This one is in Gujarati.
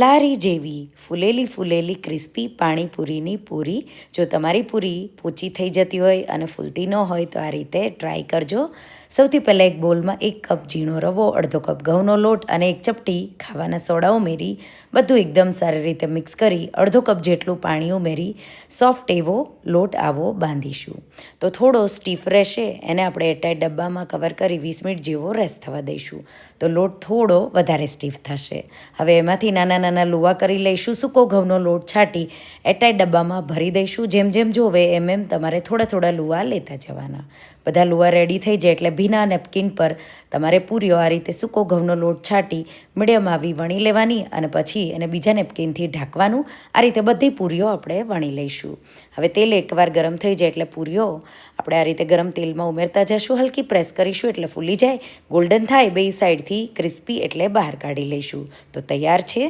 લારી જેવી ફૂલેલી ફૂલેલી ક્રિસ્પી પાણીપુરીની પૂરી. જો તમારી પૂરી પોચી થઈ જતી હોય અને ફૂલતી ન હોય તો આ રીતે ટ્રાય કરજો. સૌથી પહેલાં એક બોલમાં 1 કપ ઝીણો રવો, અડધો કપ ઘઉંનો લોટ અને 1 ચપટી ખાવાના સોડા ઉમેરી બધું એકદમ સારી રીતે મિક્સ કરી અડધો કપ જેટલું પાણી ઉમેરી સોફ્ટ એવો લોટ આવો બાંધીશું. તો થોડો સ્ટીફ રહેશે, એને આપણે એરટાઈટ ડબ્બામાં કવર કરી 20 મિનિટ જેવો રેસ્ટ થવા દઈશું. તો લોટ થોડો વધારે સ્ટીફ થશે. હવે એમાંથી નાના નાના લુવા કરી લઈશું. સૂકો ઘઉંનો લોટ છાંટી એરટાઈટ ડબ્બામાં ભરી દઈશું. જેમ જેમ જોવે એમ એમ તમારે થોડા થોડા લુવા લેતા જવાના. બધા લુવા રેડી થઈ જાય એટલે ભીના નેપકિન પર તમારે પૂરીઓ આ રીતે સૂકો ઘઉંનો લોટ છાંટી મીડિયમ આવી વણી લેવાની અને પછી એને બીજા નેપકિનથી ઢાંકવાનું. આ રીતે બધી પૂરીઓ આપણે વણી લઈશું. હવે તેલ એકવાર ગરમ થઈ જાય એટલે પૂરીઓ આપણે આ રીતે ગરમ તેલમાં ઉમેરતા જઈશું. હલકી પ્રેસ કરીશું એટલે ફૂલી જાય. ગોલ્ડન થાય બે સાઈડથી ક્રિસ્પી એટલે બહાર કાઢી લઈશું. તો તૈયાર છે.